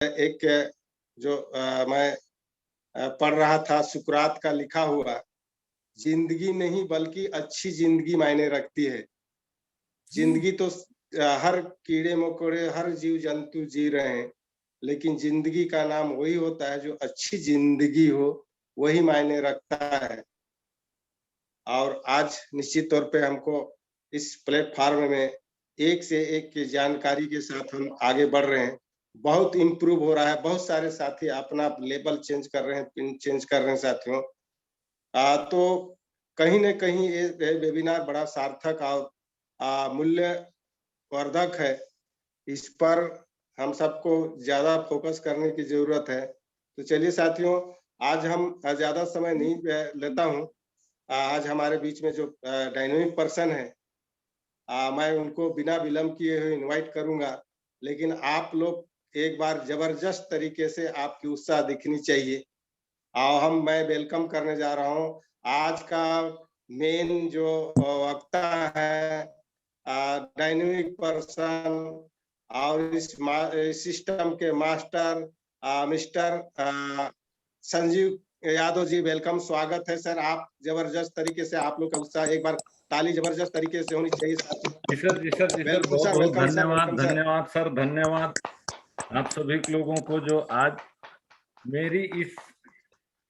एक जो मैं पढ़ रहा था सुकरात का लिखा हुआ, जिंदगी नहीं बल्कि अच्छी जिंदगी मायने रखती है। जिंदगी तो हर कीड़े-मकोड़े, हर जीव-जंतु जी रहे हैं, लेकिन जिंदगी का नाम वही होता है जो अच्छी जिंदगी हो, वही मायने रखता है। और आज निश्चित तौर पे हमको इस प्लेटफ़ॉर्म में एक से एक की जानकारी के साथ हम आगे बढ़ रहे हैं। बहुत इम्प्रूव हो रहा है, बहुत सारे साथी अपना लेवल चेंज कर रहे हैं, पिन चेंज कर रहे हैं साथियों। तो कहीं न कहीं ये वेबिनार बड़ा सार्थक और मूल्यवर्धक है। इस पर हम सबको ज़्यादा फ़ोकस करने की ज़रूरत है। तो चलिए साथियों, आज हम ज़्यादा समय नहीं लेता हूँ। आज हमारे बीच में जो डायनामिक पर्सन है, मैं उनको बिना विलंब किए हुए इनवाइट करूँगा। लेकिन आप लोग एक बार ज़बरदस्त तरीके से आपकी उत्साह दिखनी चाहिए। और मैं वेलकम करने जा रहा हूँ आज का मेन जो वक्ता है, डायनामिक पर्सन और इस सिस्टम के master mister Sanjeev Yadav ji. Welcome, स्वागत है सर। आप जबरदस्त तरीके से, आप लोग का उत्साह एक बार ताली जबरदस्त तरीके से होनी चाहिए साथियों। जी सर, जी सर, जी सर, वेलकम बहुत सर, बहुत वेलकम सर, धन्यवाद, वेलकम सर। धन्यवाद सर, धन्यवाद आप सभी लोगों को जो आज मेरी इस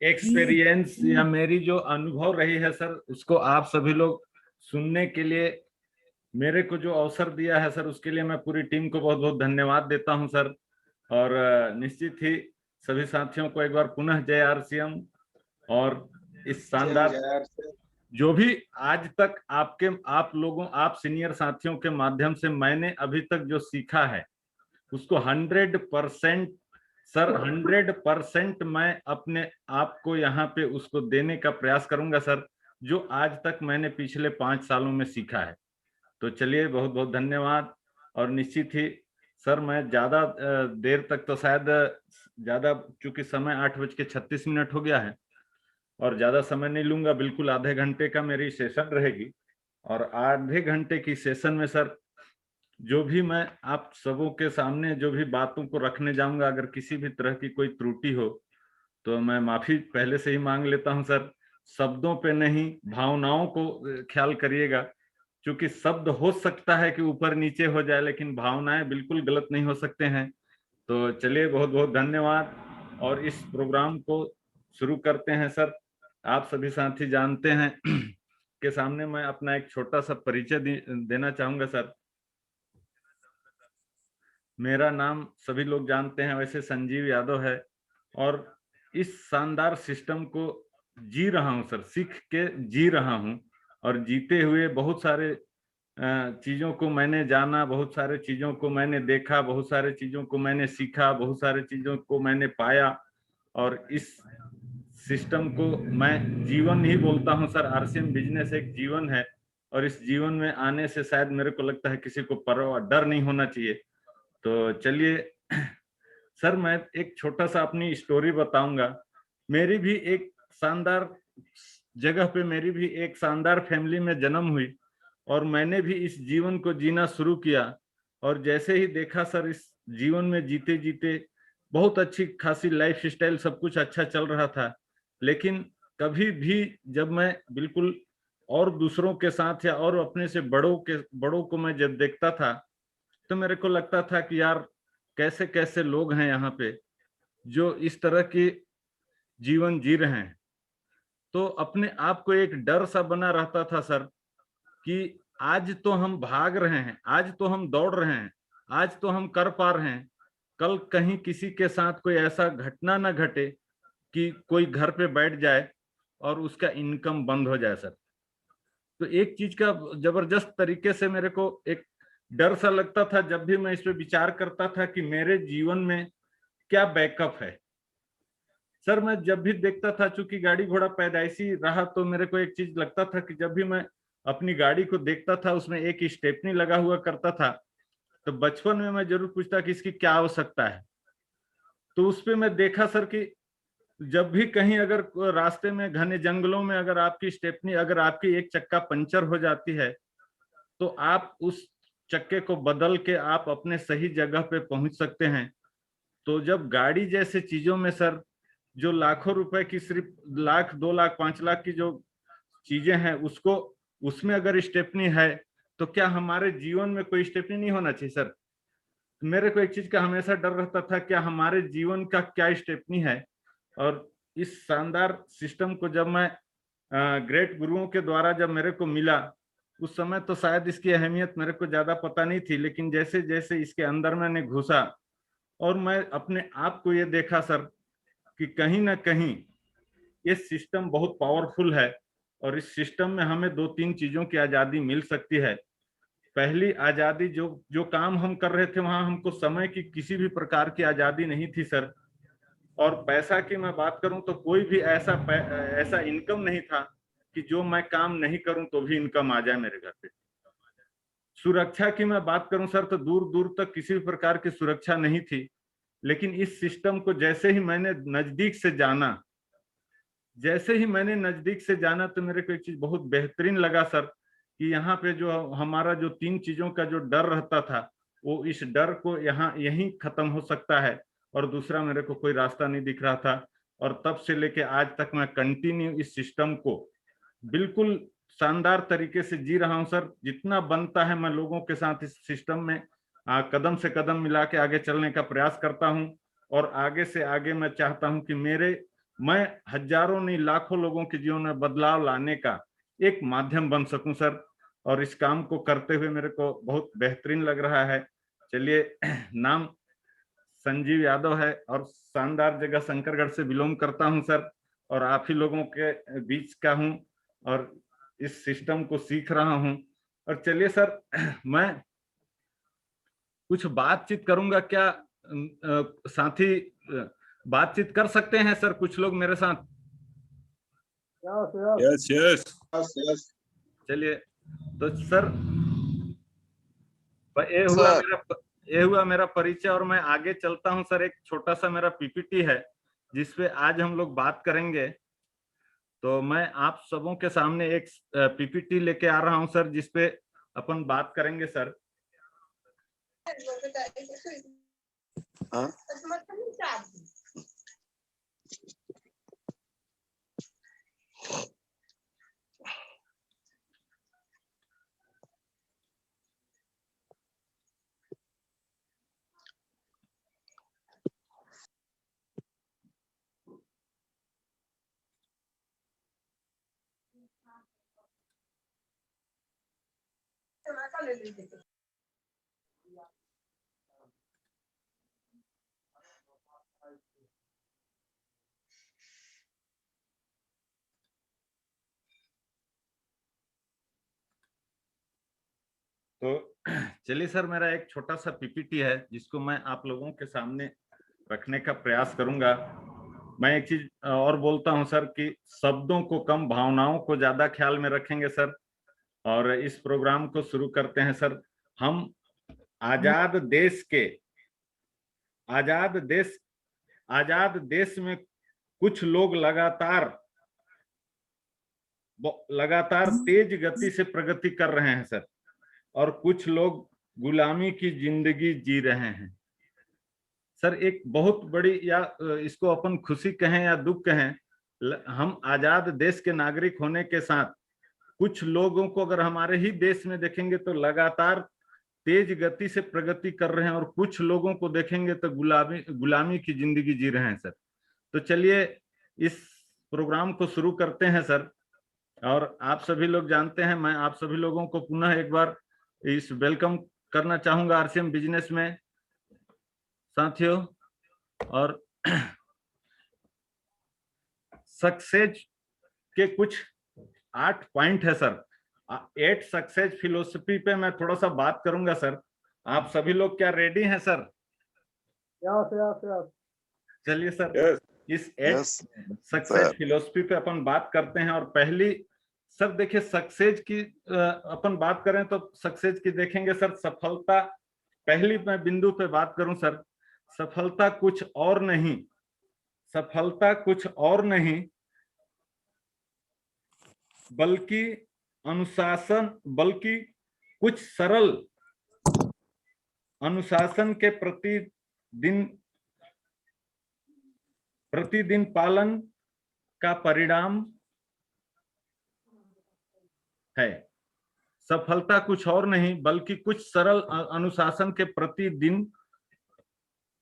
एक्सपीरियंस या मेरी जो अनुभव रही है सर, उसको आप सभी लोग सुनने के लिए मेरे को जो अवसर दिया है सर, उसके लिए मैं पूरी टीम को बहुत बहुत धन्यवाद देता हूं सर। और निश्चित ही सभी साथियों को एक बार पुनः जय आरसीएम। और इस शानदार जो भी आज तक आप लोगों, आप सीनियर साथियों के माध्यम से मैंने अभी तक जो सीखा है, उसको 100% सर, 100% मैं अपने आप को यहाँ पे उसको देने का प्रयास करूंगा सर, जो आज तक मैंने पिछले 5 सालों में सीखा है। तो चलिए, बहुत बहुत धन्यवाद। और निश्चित ही सर, मैं ज्यादा देर तक तो शायद ज्यादा, चूंकि समय 8:36 हो गया है, और ज्यादा समय नहीं लूंगा। बिल्कुल आधे घंटे का मेरी सेशन रहेगी। और आधे घंटे की सेशन में सर, जो भी मैं आप सबों के सामने जो भी बातों को रखने जाऊंगा, अगर किसी भी तरह की कोई त्रुटि हो तो मैं माफी पहले से ही मांग लेता हूं सर। शब्दों पे नहीं, भावनाओं को ख्याल करिएगा, क्योंकि शब्द हो सकता है कि ऊपर नीचे हो जाए, लेकिन भावनाएं बिल्कुल गलत नहीं हो सकते हैं। तो चलिए, बहुत बहुत धन्यवाद और इस प्रोग्राम को शुरू करते हैं सर। आप सभी साथी जानते हैं के सामने मैं अपना एक छोटा सा परिचय देना चाहूंगा सर। मेरा नाम सभी लोग जानते हैं वैसे, संजीव यादव है। और इस शानदार सिस्टम को जी रहा हूं सर, सीख के जी रहा हूं। और जीते हुए बहुत सारे चीजों को मैंने जाना, बहुत सारे चीजों को मैंने देखा, बहुत सारे चीजों को मैंने सीखा, बहुत सारे चीजों को मैंने पाया। और इस सिस्टम को मैं जीवन ही बोलता हूं सर। आरसीएम बिजनेस एक जीवन है, और इस जीवन में आने से शायद मेरे को लगता है किसी को परवाह, डर नहीं होना चाहिए। तो चलिए सर, मैं एक छोटा सा अपनी स्टोरी बताऊंगा। मेरी भी एक शानदार जगह पे, मेरी भी एक शानदार फैमिली में जन्म हुई, और मैंने भी इस जीवन को जीना शुरू किया। और जैसे ही देखा सर, इस जीवन में जीते जीते बहुत अच्छी खासी लाइफ स्टाइल, सब कुछ अच्छा चल रहा था। लेकिन कभी भी जब मैं बिल्कुल और दूसरों के साथ या और अपने से बड़ों को मैं जब देखता था, तो मेरे को लगता था कि यार, कैसे कैसे लोग हैं यहाँ पे जो इस तरह की जीवन जी रहे हैं। तो अपने आप को एक डर सा बना रहता था सर, कि आज तो हम भाग रहे हैं, आज तो हम दौड़ रहे हैं, आज तो हम कर पा रहे हैं, कल कहीं किसी के साथ कोई ऐसा घटना ना घटे कि कोई घर पे बैठ जाए और उसका इनकम बंद हो जाए सर। तो एक चीज का जबरदस्त तरीके से मेरे को एक डर सा लगता था जब भी मैं इस पे विचार करता था कि मेरे जीवन में क्या बैकअप है। सर, मैं जब भी देखता था, चूंकि गाड़ी घोड़ा पैदाइशी रहा, तो मेरे को एक चीज लगता था कि जब भी मैं अपनी गाड़ी को देखता था, उसमें एक स्टेपनी लगा हुआ करता था, तो बचपन में मैं जरूर पूछता कि इसकी क्या आवश्यकता है। तो उस पे मैं देखा सर कि जब भी कहीं अगर रास्ते में घने जंगलों में अगर आपकी स्टेपनी, अगर आपकी एक चक्का पंचर हो जाती है, तो आप उस चक्के को बदल के आप अपने सही जगह पे पहुंच सकते हैं। तो जब गाड़ी जैसे चीजों में सर जो लाखों रुपए की, सिर्फ लाख 2 लाख 5 लाख की जो चीजें हैं, उसको उसमें अगर स्टेपनी है तो क्या हमारे जीवन में कोई स्टेपनी नहीं होना चाहिए सर? मेरे को एक चीज का हमेशा डर रहता था, क्या हमारे जीवन का क्या स्टेपनी है। और इस शानदार सिस्टम को जब मैं ग्रेट गुरुओं के द्वारा जब मेरे को मिला, उस समय तो शायद इसकी अहमियत मेरे को ज्यादा पता नहीं थी, लेकिन जैसे जैसे इसके अंदर मैंने घुसा और मैं अपने आप को ये देखा सर कि कहीं ना कहीं ये सिस्टम बहुत पावरफुल है और इस सिस्टम में हमें 2-3 चीजों की आजादी मिल सकती है। पहली आजादी, जो जो काम हम कर रहे थे वहां हमको समय की किसी भी प्रकार की आजादी नहीं थी सर। और पैसा की मैं बात करूं तो कोई भी ऐसा इनकम नहीं था कि जो मैं काम नहीं करूं तो भी इनकम आ जाए मेरे घर पे। सुरक्षा की मैं बात करूं सर तो दूर दूर तक किसी भी प्रकार की सुरक्षा नहीं थी। लेकिन इस सिस्टम को जैसे ही मैंने नजदीक से जाना, तो मेरे को एक चीज बहुत बेहतरीन लगा सर कि यहाँ पे जो हमारा जो 3 चीजों का जो डर रहता था, वो इस डर को यहाँ यहीं खत्म हो सकता है। और दूसरा, मेरे को कोई रास्ता नहीं दिख रहा था और तब से लेके आज तक मैं कंटिन्यू इस सिस्टम को बिल्कुल शानदार तरीके से जी रहा हूं सर। जितना बनता है मैं लोगों के साथ इस सिस्टम में कदम से कदम मिला के आगे चलने का प्रयास करता हूं और आगे से आगे मैं चाहता हूं कि मैं हजारों नहीं लाखों लोगों के जीवन में बदलाव लाने का एक माध्यम बन सकूं सर। और इस काम को करते हुए मेरे को बहुत बेहतरीन लग रहा है। चलिए, नाम संजीव यादव है और शानदार जगह शंकरगढ़ से बिलोंग करता हूं सर, और आप ही लोगों के बीच का हूं और इस सिस्टम को सीख रहा हूं। और चलिए सर, मैं कुछ बातचीत करूंगा। क्या साथी बातचीत कर सकते हैं सर कुछ लोग मेरे साथ? Yes yes yes. चलिए, तो सर ये हुआ मेरा परिचय और मैं आगे चलता हूं सर। एक छोटा सा मेरा पीपीटी है जिसपे आज हम लोग बात करेंगे। तो मैं आप सबों के सामने एक पीपीटी लेके आ रहा हूं सर, जिसपे अपन बात करेंगे सर। तो चलिए सर, मेरा एक छोटा सा पीपीटी है जिसको मैं आप लोगों के सामने रखने का प्रयास करूंगा। मैं एक चीज और बोलता हूं सर कि शब्दों को कम, भावनाओं को ज्यादा ख्याल में रखेंगे सर। और इस प्रोग्राम को शुरू करते हैं सर। हम आजाद देश में कुछ लोग लगातार तेज गति से प्रगति कर रहे हैं सर, और कुछ लोग गुलामी की जिंदगी जी रहे हैं सर। एक बहुत बड़ी, या इसको अपन खुशी कहें या दुख कहें, हम आजाद देश के नागरिक होने के साथ कुछ लोगों को अगर हमारे ही देश में देखेंगे तो लगातार तेज गति से प्रगति कर रहे हैं, और कुछ लोगों को देखेंगे तो गुलामी की जिंदगी जी रहे हैं सर। तो चलिए इस प्रोग्राम को शुरू करते हैं सर। और आप सभी लोग जानते हैं, मैं आप सभी लोगों को पुनः एक बार इस वेलकम करना चाहूंगा आरसीएम बिजनेस में साथियों। और सक्सेस के कुछ 8 पॉइंट है सर। 8 सक्सेस फिलोसफी पे मैं थोड़ा सा बात करूंगा सर। आप सभी लोग क्या रेडी हैं सर? चलिए सर, इस 8 सक्सेस फिलोसफी पे अपन बात करते हैं। और पहली सर, देखिए, सक्सेस की अपन बात करें तो सक्सेस की देखेंगे सर, सफलता। पहली मैं बिंदु पे बात करूं सर, सफलता कुछ और नहीं बल्कि कुछ सरल अनुशासन के प्रतिदिन प्रतिदिन पालन का परिणाम है। सफलता कुछ और नहीं बल्कि कुछ सरल अनुशासन के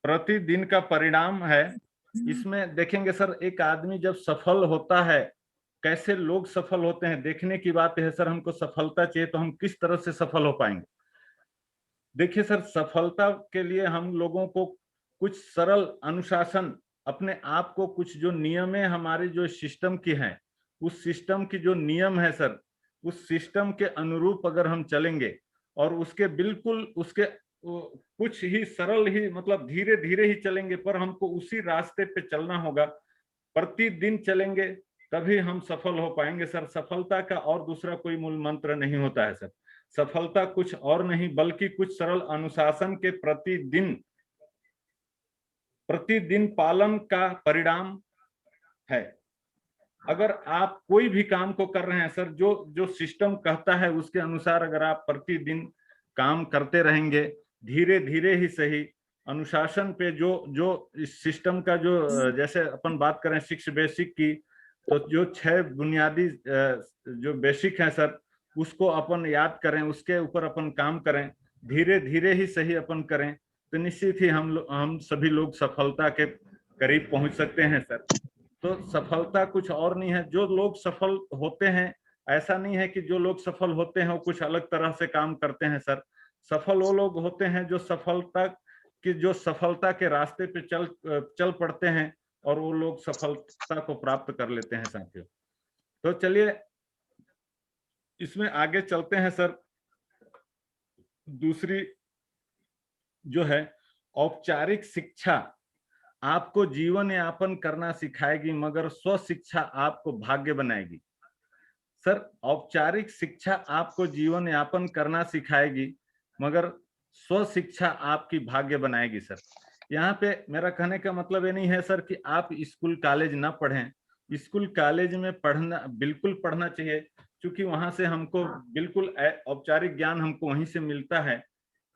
प्रतिदिन का परिणाम है। इसमें देखेंगे सर, एक आदमी जब सफल होता है, कैसे लोग सफल होते हैं, देखने की बात है सर। हमको सफलता चाहिए तो हम किस तरह से सफल हो पाएंगे। देखिए सर, सफलता के लिए हम लोगों को कुछ सरल अनुशासन, अपने आप को कुछ जो नियम है हमारे जो सिस्टम की हैं, उस सिस्टम की जो नियम है सर, उस सिस्टम के अनुरूप अगर हम चलेंगे और उसके बिल्कुल उसके कुछ ही सरल ही मतलब धीरे धीरे ही चलेंगे, पर हमको उसी रास्ते पे चलना होगा, प्रतिदिन चलेंगे तभी हम सफल हो पाएंगे सर। सफलता का और दूसरा कोई मूल मंत्र नहीं होता है सर। सफलता कुछ और नहीं बल्कि कुछ सरल अनुशासन के प्रतिदिन पालन का परिणाम है। अगर आप कोई भी काम को कर रहे हैं सर, जो जो सिस्टम कहता है उसके अनुसार अगर आप प्रतिदिन काम करते रहेंगे, धीरे धीरे ही सही, अनुशासन पे जो जो इस सिस्टम का जो जैसे अपन बात करें 6 बेसिक की, तो जो 6 बुनियादी जो बेसिक है सर, उसको अपन याद करें, उसके ऊपर अपन काम करें, धीरे धीरे ही सही अपन करें, तो निश्चित ही हम सभी लोग सफलता के करीब पहुंच सकते हैं सर। तो सफलता कुछ और नहीं है। जो लोग सफल होते हैं, ऐसा नहीं है कि जो लोग सफल होते हैं वो कुछ अलग तरह से काम करते हैं सर। सफल वो लोग होते हैं जो सफलता के रास्ते पे चल पड़ते हैं और वो लोग सफलता को प्राप्त कर लेते हैं साथियों। तो चलिए इसमें आगे चलते हैं सर। दूसरी जो है, औपचारिक शिक्षा आपको जीवन यापन करना सिखाएगी मगर स्व शिक्षा आपको भाग्य बनाएगी। सर, औपचारिक शिक्षा आपको जीवन यापन करना सिखाएगी मगर स्व शिक्षा आपकी भाग्य बनाएगी सर। यहाँ पे मेरा कहने का मतलब ये नहीं है सर कि आप स्कूल कॉलेज ना पढ़ें। स्कूल कॉलेज में बिल्कुल पढ़ना चाहिए, क्योंकि वहां से हमको बिल्कुल औपचारिक ज्ञान हमको वहीं से मिलता है।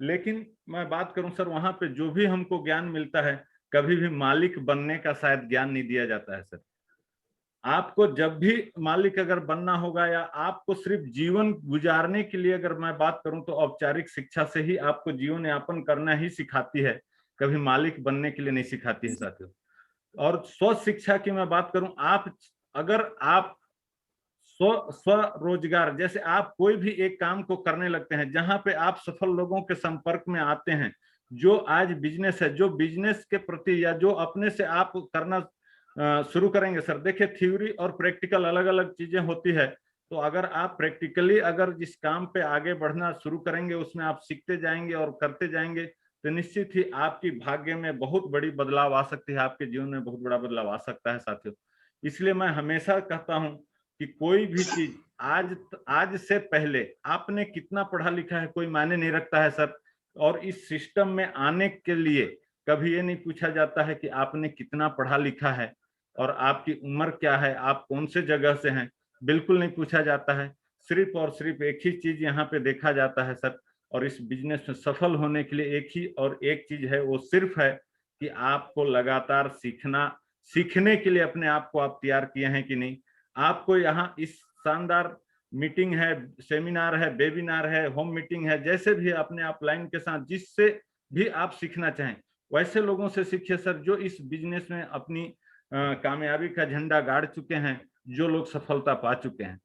लेकिन मैं बात करूं सर, वहां पे जो भी हमको ज्ञान मिलता है, कभी भी मालिक बनने का शायद ज्ञान नहीं दिया जाता है सर। आपको जब भी मालिक अगर बनना होगा या आपको सिर्फ जीवन गुजारने के लिए अगर मैं बात करूं, तो औपचारिक शिक्षा से ही आपको जीवन यापन करना ही सिखाती है, कभी मालिक बनने के लिए नहीं सिखाती है साथियों। और स्व शिक्षा की मैं बात करूं, अगर आप स्वरोजगार, जैसे आप कोई भी एक काम को करने लगते हैं जहां पे आप सफल लोगों के संपर्क में आते हैं, जो आज बिजनेस है, जो बिजनेस के प्रति या जो अपने से आप करना शुरू करेंगे सर। देखिए, थ्योरी और प्रैक्टिकल अलग अलग चीजें होती है। तो अगर आप प्रैक्टिकली अगर जिस काम पे आगे बढ़ना शुरू करेंगे, उसमें आप सीखते जाएंगे और करते जाएंगे, तो निश्चित ही आपकी भाग्य में बहुत बड़ी बदलाव आ सकती है, आपके जीवन में बहुत बड़ा बदलाव आ सकता है साथियों। इसलिए मैं हमेशा कहता हूं कि कोई भी चीज आज से पहले आपने कितना पढ़ा लिखा है कोई मायने नहीं रखता है सर। और इस सिस्टम में आने के लिए कभी ये नहीं पूछा जाता है कि आपने कितना पढ़ा लिखा है और आपकी उम्र क्या है, आप कौन से जगह से हैं, बिल्कुल नहीं पूछा जाता है। सिर्फ और सिर्फ एक ही चीज यहाँ पे देखा जाता है सर। और इस बिजनेस में सफल होने के लिए एक चीज है, वो सिर्फ है कि आपको लगातार सीखने के लिए अपने आप को आप तैयार किए हैं कि नहीं। आपको यहाँ इस शानदार मीटिंग है, सेमिनार है, वेबिनार है, होम मीटिंग है, जैसे भी अपने आप लाइन के साथ जिससे भी आप सीखना चाहें, वैसे लोगों से सीखिए सर, जो इस बिजनेस में अपनी कामयाबी का झंडा गाड़ चुके हैं, जो लोग सफलता पा चुके हैं।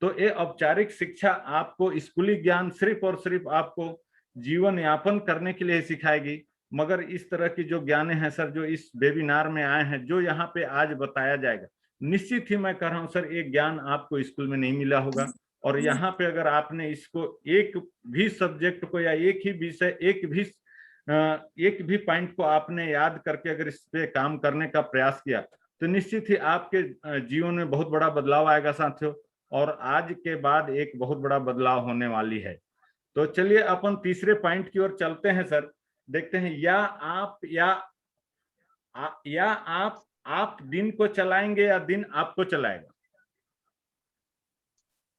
तो ये औपचारिक शिक्षा आपको स्कूली ज्ञान सिर्फ और सिर्फ आपको जीवन यापन करने के लिए सिखाएगी, मगर इस तरह की जो ज्ञान है सर, जो इस वेबिनार में आए हैं, जो यहाँ पे आज बताया जाएगा, निश्चित ही मैं कह रहा हूँ सर, ये ज्ञान आपको स्कूल में नहीं मिला होगा। और यहाँ पे अगर आपने इसको एक भी सब्जेक्ट को या एक ही विषय एक भी पॉइंट को आपने याद करके अगर इस पे काम करने का प्रयास किया, तो निश्चित ही आपके जीवन में बहुत बड़ा बदलाव आएगा साथियों। और आज के बाद एक बहुत बड़ा बदलाव होने वाली है। तो चलिए अपन तीसरे पॉइंट की ओर चलते हैं सर। देखते हैं, आप दिन को चलाएंगे या दिन आपको चलाएगा।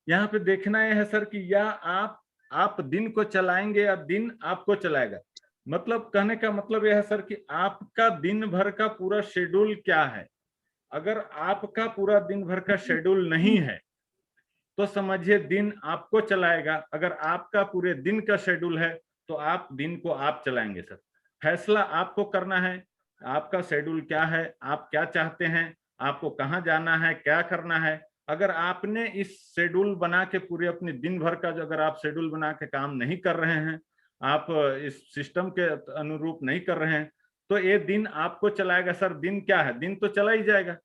यहाँ पे देखना यह है सर कि या आप दिन को चलाएंगे या दिन आपको चलाएगा। मतलब कहने का मतलब यह है सर कि आपका दिन भर का पूरा शेड्यूल क्या है। अगर आपका पूरा दिन भर का शेड्यूल नहीं है तो समझिए दिन आपको चलाएगा, अगर आपका पूरे दिन का शेड्यूल है तो आप दिन को आप चलाएंगे सर। फैसला आपको करना है, आपका शेड्यूल क्या है, आप क्या चाहते हैं, आपको कहाँ जाना है, क्या करना है। अगर आपने इस शेड्यूल बना के पूरे अपने दिन भर का जो अगर आप शेड्यूल बना के काम नहीं कर रहे हैं, आप इस सिस्टम के अनुरूप नहीं कर रहे हैं, तो ये दिन आपको चलाएगा सर। दिन क्या है, दिन तो चला ही जाएगा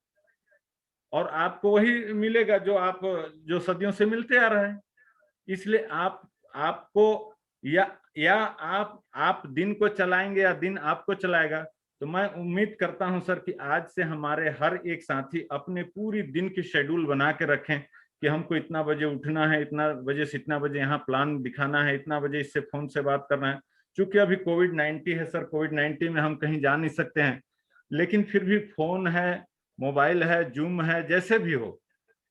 और आपको वही मिलेगा जो आप जो सदियों से मिलते आ रहे हैं। इसलिए आपको या आप दिन को चलाएंगे या दिन आपको चलाएगा। तो मैं उम्मीद करता हूं सर कि आज से हमारे हर एक साथी अपने पूरी दिन की शेड्यूल बना के रखें कि हमको इतना बजे उठना है, इतना बजे से इतना बजे यहाँ प्लान दिखाना है, इतना बजे इससे फोन से बात करना है। चूंकि अभी कोविड-19 है सर, कोविड-19 में हम कहीं जा नहीं सकते हैं, लेकिन फिर भी फोन है, मोबाइल है, जूम है, जैसे भी हो,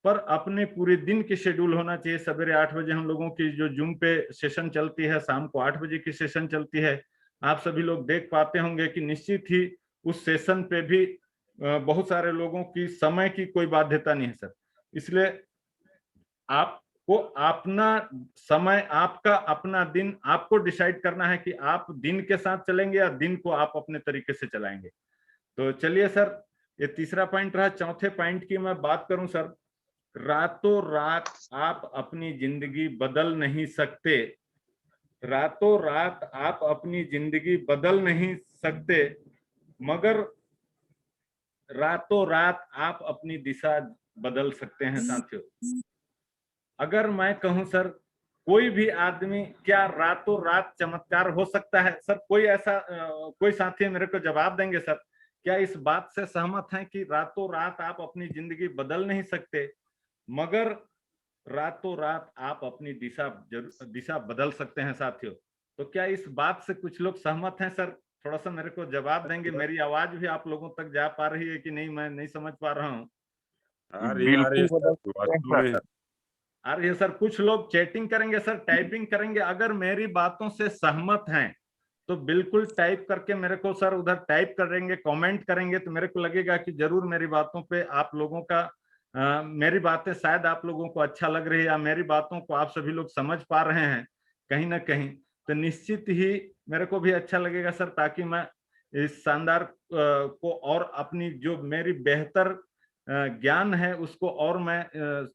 पर अपने पूरे दिन की शेड्यूल होना चाहिए। सवेरे 8 बजे हम लोगों की जो जूम पे सेशन चलती है, शाम को 8 बजे की सेशन चलती है। आप सभी लोग देख पाते होंगे कि निश्चित ही उस सेशन पे भी बहुत सारे लोगों की समय की कोई बाध्यता नहीं है सर। इसलिए आपको अपना समय, आपका अपना दिन आपको डिसाइड करना है कि आप दिन के साथ चलेंगे या दिन को आप अपने तरीके से चलाएंगे। तो चलिए सर, ये तीसरा पॉइंट रहा। चौथे पॉइंट की मैं बात करूं सर, रातों रात आप अपनी जिंदगी बदल नहीं सकते। रातों रात आप अपनी जिंदगी बदल नहीं सकते, मगर रातों रात आप अपनी दिशा बदल सकते हैं साथियों। अगर मैं कहूं सर, कोई भी आदमी क्या रातों रात चमत्कार हो सकता है सर? कोई ऐसा कोई साथी मेरे को जवाब देंगे सर, क्या इस बात से सहमत हैं कि रातों रात आप अपनी जिंदगी बदल नहीं सकते, मगर रातों रात आप अपनी दिशा बदल सकते हैं साथियों? तो क्या इस बात से कुछ लोग सहमत हैं सर? थोड़ा सा मेरे को जवाब देंगे। मेरी आवाज भी आप लोगों तक जा पा रही है कि नहीं, मैं नहीं समझ पा रहा हूँ। आ रही है बिल्कुल सर, बदल सकते हैं वास्तव में। सर। आ रही है सर? कुछ लोग चैटिंग करेंगे सर, टाइपिंग करेंगे। अगर मेरी बातों से सहमत हैं तो बिल्कुल टाइप करके मेरे को सर उधर टाइप करेंगे, कमेंट करेंगे, तो मेरे को लगेगा कि जरूर मेरी बातों पे आप लोगों का मेरी बातें शायद आप लोगों को अच्छा लग रही है या मेरी बातों को आप सभी लोग समझ पा रहे हैं कहीं ना कहीं। तो निश्चित ही मेरे को भी अच्छा लगेगा सर, ताकि मैं इस शानदार को और अपनी जो मेरी बेहतर ज्ञान है उसको और मैं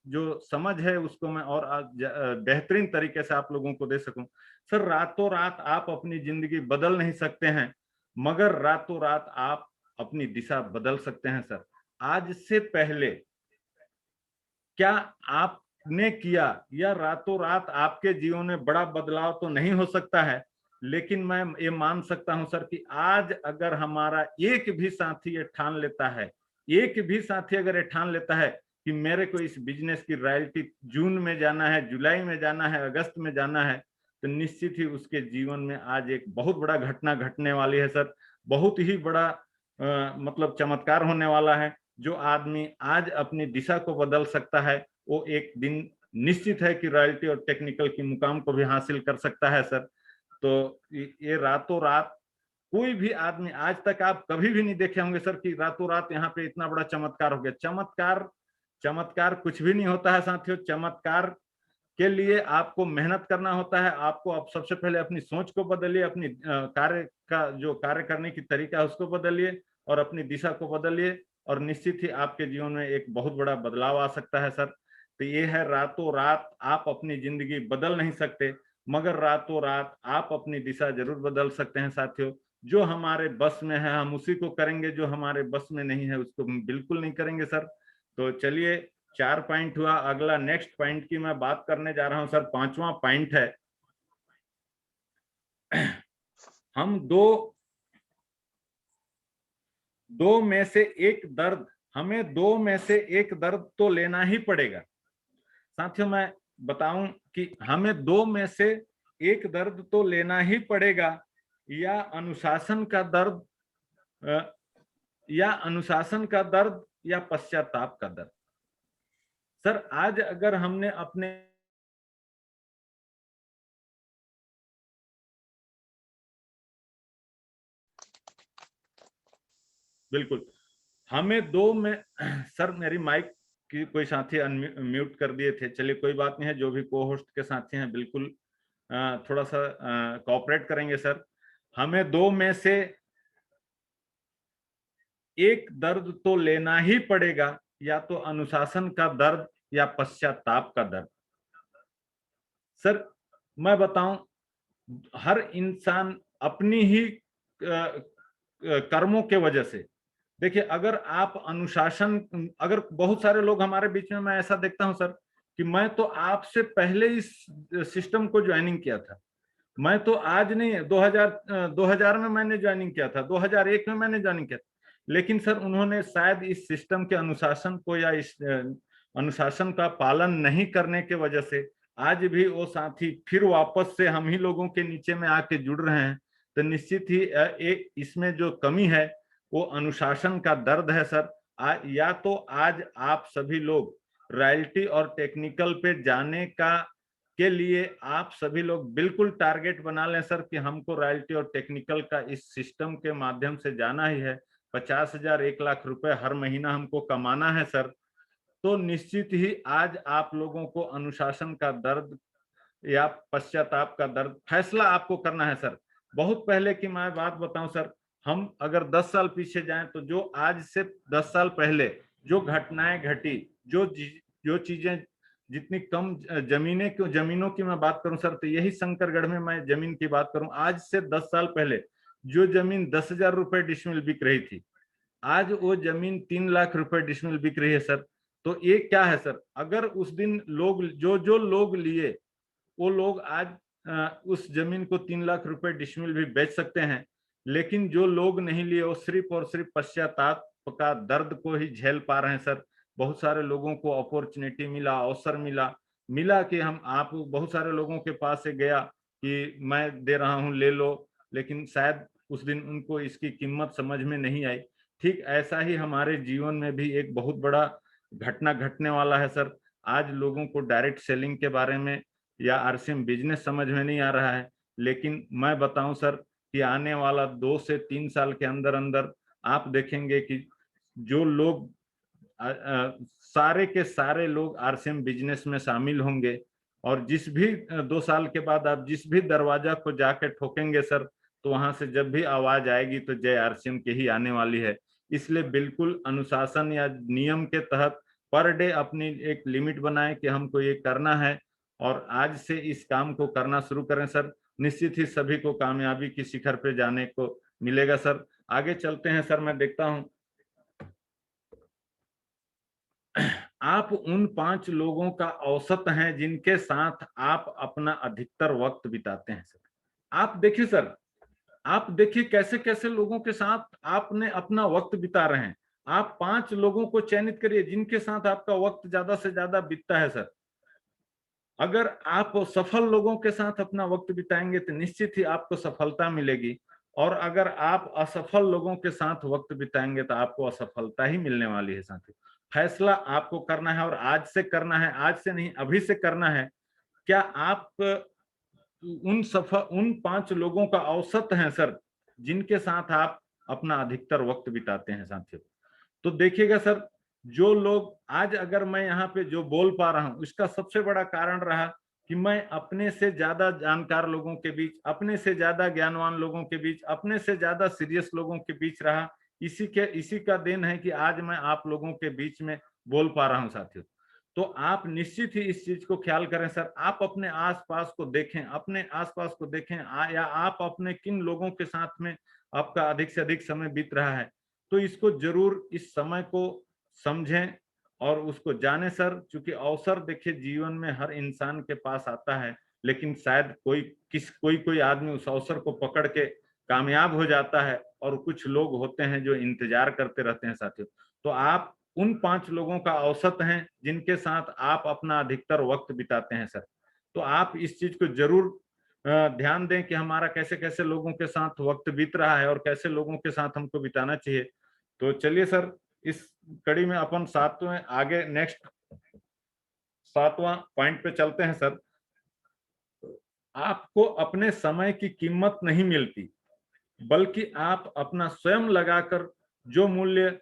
जो समझ है उसको मैं और बेहतरीन तरीके से आप लोगों को दे सकूं। सर रातों रात आप अपनी जिंदगी बदल नहीं सकते हैं, मगर रातों रात आप अपनी दिशा बदल सकते हैं सर। आज से पहले क्या आपने किया, या रातों रात आपके जीवन में बड़ा बदलाव तो नहीं हो सकता है, लेकिन मैं ये मान सकता हूं सर कि आज अगर हमारा एक भी साथी ये ठान लेता है, एक भी साथी अगर ये ठान लेता है कि मेरे को इस बिजनेस की रॉयल्टी जून में जाना है, जुलाई में जाना है, अगस्त में जाना है, तो निश्चित ही उसके जीवन में आज एक बहुत बड़ा घटना घटने वाली है सर। बहुत ही बड़ा मतलब चमत्कार होने वाला है। जो आदमी आज अपनी दिशा को बदल सकता है वो एक दिन निश्चित है कि रॉयल्टी और टेक्निकल की मुकाम को भी हासिल कर सकता है सर। तो ये रातों रात कोई भी आदमी, आज तक आप कभी भी नहीं देखे होंगे सर कि रातों रात यहाँ पे इतना बड़ा चमत्कार हो गया। चमत्कार चमत्कार कुछ भी नहीं होता है साथियों। चमत्कार के लिए आपको मेहनत करना होता है। आपको अब सबसे पहले अपनी सोच को बदलिए, अपनी कार्य का जो कार्य करने की तरीका है उसको बदलिए और अपनी दिशा को बदलिए, और निश्चित ही आपके जीवन में एक बहुत बड़ा बदलाव आ सकता है सर। तो ये है, रातों रात आप अपनी जिंदगी बदल नहीं सकते, मगर रातों रात आप अपनी दिशा जरूर बदल सकते हैं साथियों। जो हमारे बस में है हम उसी को करेंगे, जो हमारे बस में नहीं है उसको हम बिल्कुल नहीं करेंगे सर। तो चलिए, 4 पॉइंट हुआ। अगला नेक्स्ट पॉइंट की मैं बात करने जा रहा हूं सर। 5वां पॉइंट है, हम दो में से एक दर्द, हमें दो में से एक दर्द तो लेना ही पड़ेगा साथियों। मैं बताऊं कि हमें दो में से एक दर्द तो लेना ही पड़ेगा, या अनुशासन का दर्द, या पश्चाताप का दर्द। सर आज अगर हमने अपने बिल्कुल। हमें 2 में सर मेरी माइक की कोई साथी म्यूट कर दिए थे। चलिए कोई बात नहीं है, जो भी को-होस्ट के साथी हैं बिल्कुल थोड़ा-सा कोऑपरेट करेंगे सर। हमें 2 में से एक दर्द तो लेना ही पड़ेगा, या तो अनुशासन का दर्द या पश्चाताप का दर्द। सर मैं बताऊं, हर इंसान अपनी ही कर्मों के वजह से, देखिए अगर आप अनुशासन, अगर बहुत सारे लोग हमारे बीच में, मैं ऐसा देखता हूं सर कि मैं तो आपसे पहले इस सिस्टम को ज्वाइनिंग किया था। मैं तो आज नहीं, 2000 में मैंने ज्वाइनिंग किया था, 2001 में मैंने ज्वाइनिंग किया था। लेकिन सर उन्होंने शायद इस सिस्टम के अनुशासन को या इस अनुशासन का पालन नहीं करने के वजह से आज भी वो साथी फिर वापस से हम ही लोगों के नीचे में आके जुड़ रहे हैं। तो निश्चित ही एक इसमें जो कमी है वो अनुशासन का दर्द है सर। या तो आज आप सभी लोग रॉयल्टी और टेक्निकल पे जाने का के लिए आप सभी लोग बिल्कुल टारगेट बना लें सर कि हमको रॉयल्टी और टेक्निकल का इस सिस्टम के माध्यम से जाना ही है। 50,000 1 लाख रुपए हर महीना हमको कमाना है सर। तो निश्चित ही आज आप लोगों को अनुशासन का दर्द या पश्चाताप का दर्द फैसला आपको करना है सर। बहुत पहले की मैं बात बताऊं सर, हम अगर 10 साल पीछे जाएं तो जो आज से 10 साल पहले जो घटनाएं घटी, जो चीजें, जितनी कम जमीनों की मैं बात करूं सर, तो यही शंकरगढ़ में मैं जमीन की बात करूं, आज से 10 साल पहले जो जमीन 10,000 रुपए डिसमिल बिक रही थी, आज वो जमीन 3 लाख रुपए डिसमिल बिक रही है सर। तो ये क्या है सर, अगर उस दिन लोग जो लोग लिए वो लोग आज उस जमीन को 3 लाख रुपए डिसमिल भी बेच सकते हैं। लेकिन जो लोग नहीं लिए वो सिर्फ और सिर्फ पश्चाताप का दर्द को ही झेल पा रहे हैं सर। बहुत सारे लोगों को अपॉर्चुनिटी मिला, अवसर मिला कि हम आप बहुत सारे लोगों के पास से गया कि मैं दे रहा हूं ले लो, लेकिन शायद उस दिन उनको इसकी कीमत समझ में नहीं आई। ठीक ऐसा ही हमारे जीवन में भी एक बहुत बड़ा घटना घटने वाला है सर। आज लोगों को डायरेक्ट सेलिंग के बारे में या आरसीएम बिजनेस समझ में नहीं आ रहा है। लेकिन मैं बताऊं सर कि आने वाला 2 से 3 साल के अंदर अंदर आप देखेंगे कि जो लोग सारे के सारे लोग आरसीएम बिजनेस में शामिल होंगे। और जिस भी 2 साल के बाद आप जिस भी दरवाजा को जाके ठोकेंगे सर, तो वहां से जब भी आवाज आएगी तो जय आरसीएम के ही आने वाली है। इसलिए बिल्कुल अनुशासन या नियम के तहत पर डे अपनी एक लिमिट बनाएं कि हमको ये करना है, और आज से इस काम को करना शुरू करें सर। निश्चित ही सभी को कामयाबी की शिखर पे जाने को मिलेगा सर। आगे चलते हैं सर। मैं देखता हूं आप उन 5 लोगों का औसत हैं जिनके साथ आप अपना अधिकतर वक्त बिताते हैं सर। आप देखिए सर, आप देखिए कैसे कैसे लोगों के साथ आपने अपना वक्त बिता रहे हैं। आप 5 लोगों को चयनित करिए जिनके साथ आपका वक्त ज्यादा से ज्यादा बीतता है सर। अगर आप सफल लोगों के साथ अपना वक्त बिताएंगे तो निश्चित ही आपको सफलता मिलेगी, और अगर आप असफल लोगों के साथ वक्त बिताएंगे तो आपको असफलता ही मिलने वाली है साथी। फैसला आपको करना है, और आज से करना है, आज से नहीं अभी से करना है। क्या आप उन 5 लोगों का औसत हैं सर जिनके साथ आप अपना अधिकतर वक्त बिताते हैं साथियों? तो देखिएगा सर, जो लोग आज अगर मैं यहाँ पे जो बोल पा रहा हूँ, इसका सबसे बड़ा कारण रहा कि मैं अपने से ज्यादा जानकार लोगों के बीच, अपने से ज्यादा ज्ञानवान लोगों के बीच, अपने से ज्यादा सीरियस लोगों के बीच रहा। इसी का देन है कि आज मैं आप लोगों के बीच में बोल पा रहा हूँ साथियों। तो आप निश्चित ही इस चीज को ख्याल करें सर। आप अपने आसपास को देखें, अपने आसपास को देखें, या आप अपने किन लोगों के साथ में आपका अधिक से अधिक समय बीत रहा है, तो इसको जरूर इस समय को समझें और उसको जाने सर। क्योंकि अवसर देखिए जीवन में हर इंसान के पास आता है, लेकिन शायद कोई आदमी उस अवसर को पकड़ के कामयाब हो जाता है, और कुछ लोग होते हैं जो इंतजार करते रहते हैं साथियों। तो आप उन 5 लोगों का औसत हैं जिनके साथ आप अपना अधिकतर वक्त बिताते हैं सर। तो आप इस चीज को जरूर ध्यान दें कि हमारा कैसे कैसे लोगों के साथ वक्त बीत रहा है और कैसे लोगों के साथ हमको बिताना चाहिए। तो चलिए सर, इस कड़ी में अपन 7वें आगे नेक्स्ट 7वां पॉइंट पे चलते हैं सर। आपको अपने समय की कीमत नहीं मिलती, बल्कि आप अपना स्वयं लगाकर जो मूल्य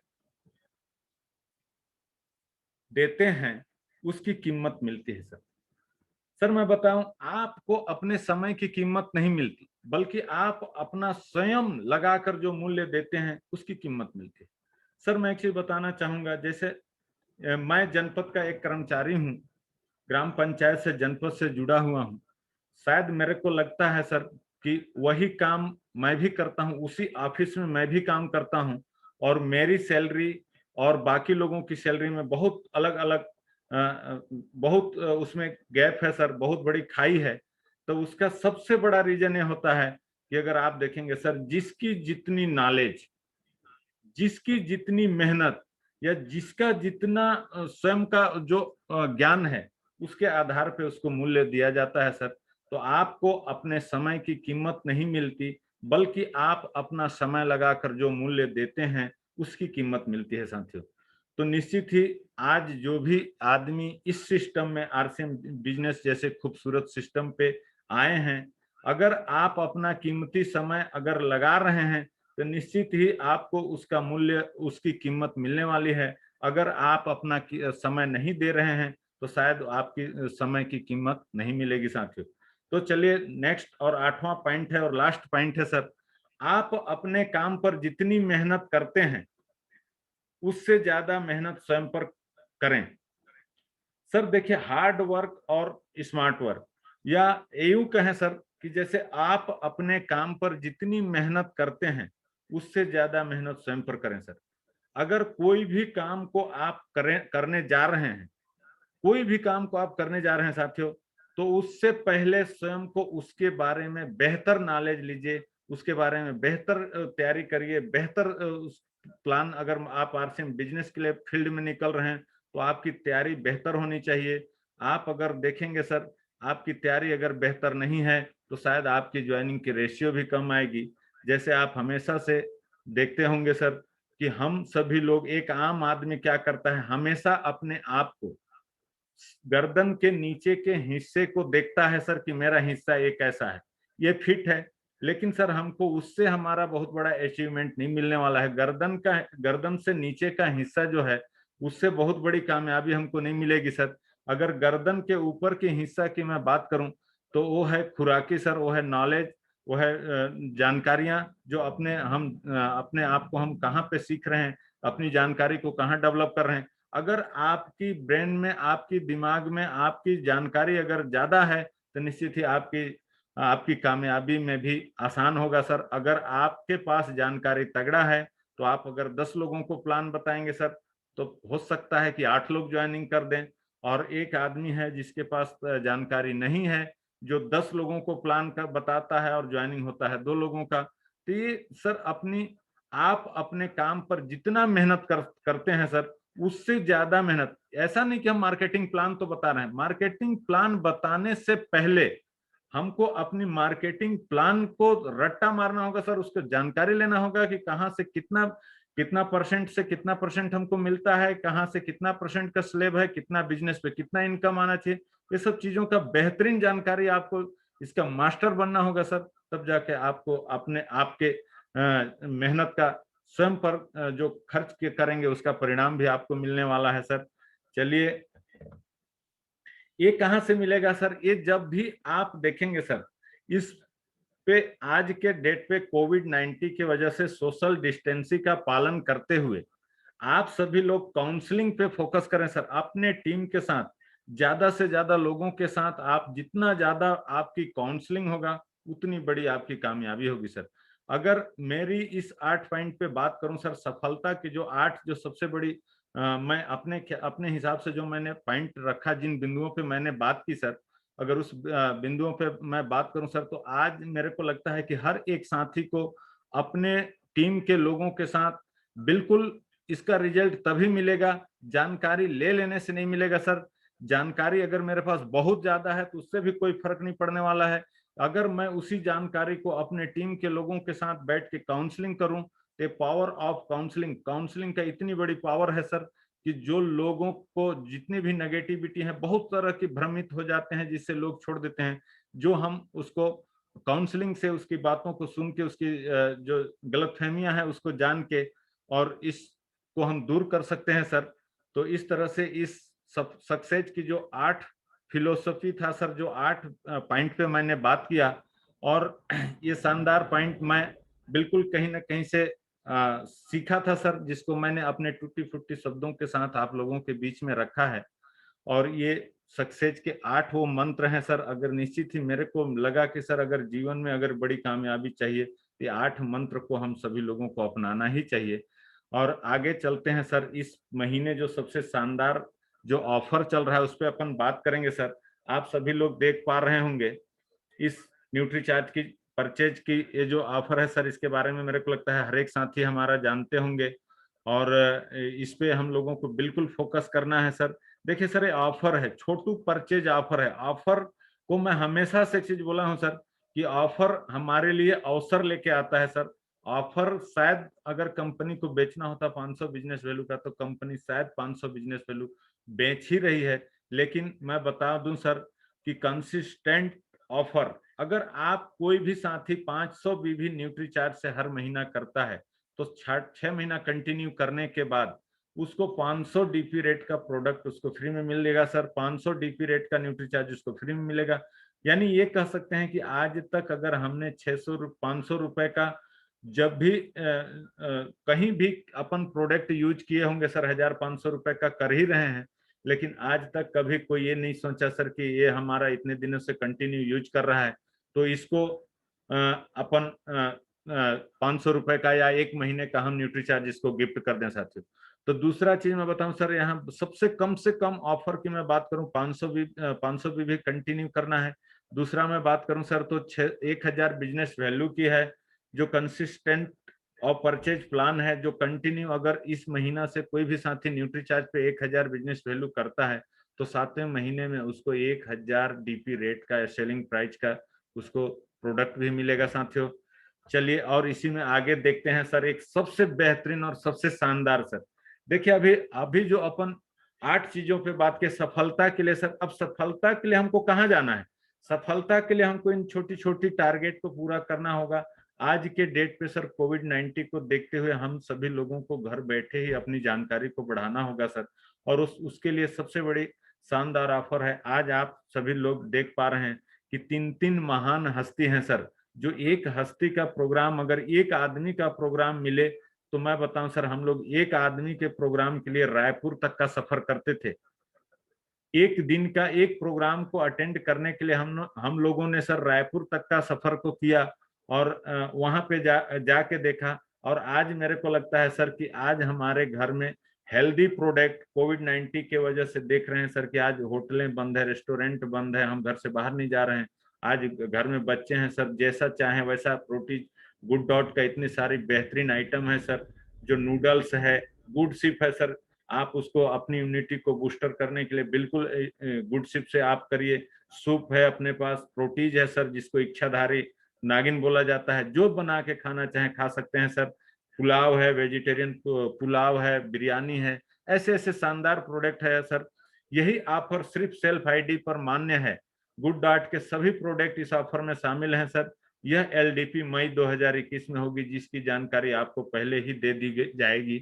देते हैं उसकी कीमत मिलती है सर। सर मैं बताऊं, आपको अपने समय की कीमत नहीं मिलती, बल्कि आप अपना स्वयं लगाकर जो मूल्य देते हैं उसकी कीमत मिलती है। सर मैं एक चीज बताना चाहूंगा, जैसे मैं जनपद का एक कर्मचारी हूं, ग्राम पंचायत से जनपद से जुड़ा हुआ हूं। शायद मेरे को लगता है सर कि वही काम मैं भी करता हूं, उसी ऑफिस में मैं भी काम करता हूं, और मेरी सैलरी और बाकी लोगों की सैलरी में बहुत अलग अलग बहुत उसमें गैप है सर, बहुत बड़ी खाई है। तो उसका सबसे बड़ा रीजन ये होता है कि अगर आप देखेंगे सर, जिसकी जितनी नॉलेज, जिसकी जितनी मेहनत, या जिसका जितना स्वयं का जो ज्ञान है, उसके आधार पे उसको मूल्य दिया जाता है सर। तो आपको अपने समय की कीमत नहीं मिलती, बल्कि आप अपना समय लगाकर जो मूल्य देते हैं उसकी कीमत मिलती है साथियों। तो निश्चित ही आज जो भी आदमी इस सिस्टम में, आरसीएम बिजनेस जैसे खूबसूरत सिस्टम पे आए हैं, अगर आप अपना कीमती समय अगर लगा रहे हैं तो निश्चित ही आपको उसका मूल्य, उसकी कीमत मिलने वाली है। अगर आप अपना समय नहीं दे रहे हैं तो शायद आपकी समय की कीमत नहीं मिलेगी साथियों। तो चलिए नेक्स्ट और 8वां पॉइंट है और लास्ट पॉइंट है सर, आप अपने काम पर जितनी मेहनत करते हैं उससे ज्यादा मेहनत स्वयं पर करें। सर देखिए, हार्ड वर्क और स्मार्ट वर्क, या यूं कहें सर कि जैसे आप अपने काम पर जितनी मेहनत करते हैं उससे ज्यादा मेहनत स्वयं पर करें सर। अगर कोई भी काम को आप करने जा रहे हैं, कोई भी काम को आप करने जा रहे हैं साथियों, तो उससे पहले स्वयं को उसके बारे में बेहतर नॉलेज लीजिए, उसके बारे में बेहतर तैयारी करिए, बेहतर प्लान। अगर आप आरसीएम बिजनेस के लिए फील्ड में निकल रहे हैं तो आपकी तैयारी बेहतर होनी चाहिए। आप अगर देखेंगे सर, आपकी तैयारी अगर बेहतर नहीं है तो शायद आपकी ज्वाइनिंग की रेशियो भी कम आएगी। जैसे आप हमेशा से देखते होंगे सर कि हम सभी लोग, एक आम आदमी क्या करता है, हमेशा अपने आप को गर्दन के नीचे के हिस्से को देखता है सर कि मेरा हिस्सा ये कैसा है, ये फिट है। लेकिन सर हमको उससे हमारा बहुत बड़ा अचीवमेंट नहीं मिलने वाला है। गर्दन से नीचे का हिस्सा जो है उससे बहुत बड़ी कामयाबी हमको नहीं मिलेगी सर। अगर गर्दन के ऊपर के हिस्सा की मैं बात करूं तो वो है खुराकी सर, वो है नॉलेज, वो है जानकारियां, जो अपने आप को हम कहाँ पे सीख रहे हैं, अपनी जानकारी को कहाँ डेवलप कर रहे हैं। अगर आपकी ब्रेन में, आपकी दिमाग में आपकी जानकारी अगर ज्यादा है तो निश्चित ही आपकी आपकी कामयाबी में भी आसान होगा सर। अगर आपके पास जानकारी तगड़ा है तो आप अगर 10 लोगों को प्लान बताएंगे सर, तो हो सकता है कि 8 लोग ज्वाइनिंग कर दें। और एक आदमी है जिसके पास जानकारी नहीं है, जो 10 लोगों को प्लान कर बताता है और ज्वाइनिंग होता है 2 लोगों का। तो ये सर आप अपने काम पर जितना मेहनत करते हैं सर, उससे ज्यादा मेहनत। ऐसा नहीं कि हम मार्केटिंग प्लान तो बता रहे हैं, मार्केटिंग प्लान बताने से पहले हमको अपनी मार्केटिंग प्लान को रट्टा मारना होगा सर, उसको जानकारी लेना होगा कि कहाँ से कितना कितना परसेंट से कितना परसेंट हमको मिलता है, कहाँ से कितना परसेंट का स्लेब है, कितना बिजनेस पे कितना इनकम आना चाहिए। ये सब चीजों का बेहतरीन जानकारी आपको, इसका मास्टर बनना होगा सर। तब जाके आपको अपने आपके मेहनत का स्वयं पर जो खर्च करेंगे उसका परिणाम भी आपको मिलने वाला है सर। चलिए, ये कहाँ से मिलेगा सर? ये जब भी आप देखेंगे सर, इस पे आज के डेट पे कोविड-19 की वजह से सोशल डिस्टेंसिंग का पालन करते हुए आप सभी लोग काउंसलिंग पे फोकस करें सर। अपने टीम के साथ, ज्यादा से ज्यादा लोगों के साथ आप जितना ज्यादा आपकी काउंसलिंग होगा उतनी बड़ी आपकी कामयाबी होगी सर। अगर मेरी इस 8 पॉइंट पे बात करूं सर, सफलता की जो 8 जो सबसे बड़ी मैं अपने हिसाब से जो मैंने पॉइंट रखा, जिन बिंदुओं पे मैंने बात की सर, अगर उस बिंदुओं पे मैं बात करूं सर, तो आज मेरे को लगता है कि हर एक साथी को अपने टीम के लोगों के साथ बिल्कुल इसका रिजल्ट तभी मिलेगा, जानकारी ले लेने से नहीं मिलेगा सर। जानकारी अगर मेरे पास बहुत ज्यादा है तो उससे भी कोई फर्क नहीं पड़ने वाला है। अगर मैं उसी जानकारी को अपने टीम के लोगों के साथ बैठ के काउंसलिंग करूं, तो पावर ऑफ काउंसलिंग, काउंसलिंग का इतनी बड़ी पावर है सर कि जो लोगों को जितनी भी नेगेटिविटी है, बहुत तरह की भ्रमित हो जाते हैं जिससे लोग छोड़ देते हैं, जो हम उसको काउंसलिंग से उसकी बातों को सुन के, उसकी जो गलतफहमियां हैं उसको जान के और इसको हम दूर कर सकते हैं सर। तो इस तरह से इस सक्सेस की जो 8 फिलोसफी था सर, जो 8 पॉइंट पे मैंने बात किया, और ये शानदार पॉइंट मैं बिल्कुल कहीं ना कहीं से सीखा था सर, जिसको मैंने अपने टूटी फूटी शब्दों के साथ आप लोगों के बीच में रखा है। और ये सक्सेस के 8 वो मंत्र हैं सर। अगर निश्चित ही मेरे को लगा कि सर अगर जीवन में अगर बड़ी कामयाबी चाहिए तो ये 8 मंत्र को हम सभी लोगों को अपनाना ही चाहिए। और आगे चलते हैं सर, इस महीने जो सबसे शानदार जो ऑफर चल रहा है उस पर अपन बात करेंगे सर। आप सभी लोग देख पा रहे होंगे इस न्यूट्रीचार्ज की परचेज की ये जो ऑफर है सर, इसके बारे में मेरे को लगता है हर एक साथी हमारा जानते होंगे, और इस पे हम लोगों को बिल्कुल फोकस करना है सर। देखिए सर, ये ऑफर है, छोटू परचेज ऑफर है। ऑफर को मैं हमेशा से एक चीज बोला हूं सर कि ऑफर हमारे लिए अवसर लेके आता है सर। ऑफर शायद अगर कंपनी को बेचना होता 500 बिजनेस वैल्यू का, तो कंपनी शायद 500 बिजनेस वैल्यू बेच ही रही है। लेकिन मैं बता दूं सर कि कंसिस्टेंट ऑफर, अगर आप कोई भी साथी 500 बीबी न्यूट्रीचार्ज से हर महीना करता है तो 6 महीना कंटिन्यू करने के बाद उसको 500 डीपी रेट का प्रोडक्ट उसको फ्री में मिलेगा सर। 500 डीपी रेट का न्यूट्रीचार्ज उसको फ्री में मिलेगा। यानी ये कह सकते हैं कि आज तक अगर हमने 500 रुपए का जब भी कहीं भी अपन प्रोडक्ट यूज किए होंगे सर, 1500 रुपए का कर ही रहे हैं। लेकिन आज तक कभी कोई ये नहीं सोचा सर कि ये हमारा इतने दिनों से कंटिन्यू यूज कर रहा है तो इसको अपन 500 रुपए का या 1 महीने का हम न्यूट्रीचार्ज इसको गिफ्ट कर दें साथियों। तो दूसरा चीज मैं बताऊं सर, यहाँ सबसे कम से कम ऑफर की मैं बात करूं 500 भी कंटिन्यू करना है। दूसरा मैं बात करूं सर तो 1000 बिजनेस वैल्यू की है, जो कंसिस्टेंट और परचेज प्लान है, जो कंटिन्यू अगर इस महीना से कोई भी साथी न्यूट्रीचार्ज पे 1000 बिजनेस वैल्यू करता है तो 7वें महीने में उसको 1000 डीपी रेट का सेलिंग प्राइस का उसको प्रोडक्ट भी मिलेगा साथियों। चलिए और इसी में आगे देखते हैं सर एक सबसे बेहतरीन और सबसे शानदार सर। देखिए अभी अभी जो अपन 8 चीजों पे बात के सफलता के लिए सर, अब सफलता के लिए हमको कहाँ जाना है? सफलता के लिए हमको इन छोटी छोटी टारगेट को पूरा करना होगा। आज के डेट पे सर कोविड-19 को देखते हुए हम सभी लोगों को घर बैठे ही अपनी जानकारी को बढ़ाना होगा सर। और उसके लिए सबसे बड़ी शानदार ऑफर है। आज आप सभी लोग देख पा रहे हैं कि 3-3 महान हस्ती हैं सर। जो एक हस्ती का प्रोग्राम, अगर एक आदमी का प्रोग्राम मिले तो मैं बताऊं सर, हम लोग एक आदमी के प्रोग्राम के लिए रायपुर तक का सफर करते थे। एक दिन का एक प्रोग्राम को अटेंड करने के लिए हम लोगों ने सर रायपुर तक का सफर को किया और वहां पे जाके देखा। और आज मेरे को लगता है सर कि आज हमारे घर में हेल्दी प्रोडक्ट कोविड-19 के वजह से देख रहे हैं सर कि आज होटलें बंद है, रेस्टोरेंट बंद है, हम घर से बाहर नहीं जा रहे हैं। आज घर में बच्चे हैं सर, जैसा चाहे वैसा प्रोटीन गुड डॉट का इतनी सारी बेहतरीन आइटम है सर। जो नूडल्स है, गुड सिप है सर, आप उसको अपनी इम्यूनिटी को बूस्टर करने के लिए बिल्कुल गुड सिप से आप करिए। सूप है अपने पास, प्रोटीज है सर जिसको इच्छाधारी नागिन बोला जाता है, जो बना के खाना चाहे खा सकते हैं सर। पुलाव है, वेजिटेरियन पुलाव है, बिरयानी है, ऐसे ऐसे शानदार प्रोडक्ट है सर। यही ऑफर सिर्फ सेल्फ आईडी पर मान्य है। गुड डाइट के सभी प्रोडक्ट इस ऑफर में शामिल हैं सर। यह एलडीपी मई 2021 में होगी, जिसकी जानकारी आपको पहले ही दे दी जाएगी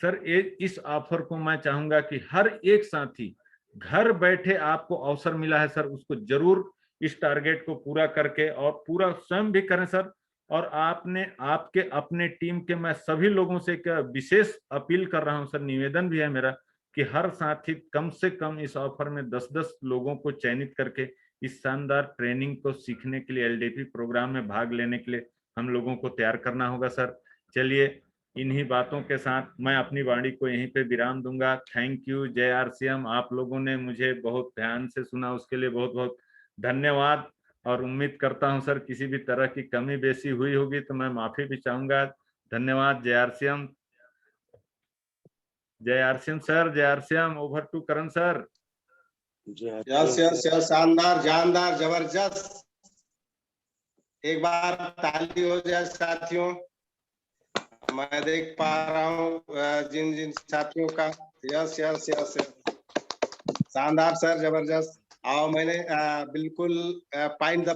सर। इस ऑफर को मैं चाहूंगा कि हर एक साथी घर बैठे आपको अवसर मिला है सर, उसको जरूर इस टारगेट को पूरा करके और पूरा स्वयं भी करें सर। और आपने आपके अपने टीम के मैं सभी लोगों से एक विशेष अपील कर रहा हूं सर, निवेदन भी है मेरा कि हर साथी कम से कम इस ऑफर में 10-10 लोगों को चयनित करके इस शानदार ट्रेनिंग को सीखने के लिए, एलडीपी प्रोग्राम में भाग लेने के लिए हम लोगों को तैयार करना होगा सर। चलिए इन्हीं बातों के साथ मैं अपनी वाणी को यहीं पे विराम दूंगा। Thank you. जय आरसीएम। आप लोगों ने मुझे बहुत ध्यान से सुना, उसके लिए बहुत बहुत धन्यवाद। और उम्मीद करता हूं सर किसी भी तरह की कमी बेसी हुई होगी तो मैं माफी भी चाहूंगा। धन्यवाद। जय आरसीएम। जय आरसीएम सर, जय RCM. Over to Karan sir. Yes yes yes, शानदार, जानदार, जबरदस्त। एक बार ताली हो जाए साथियों। मैं देख पा रहा हूँ जिन जिन साथियों का। यस यस यस, शानदार सर, जबरदस्त। और मैंने बिल्कुल पॉइंट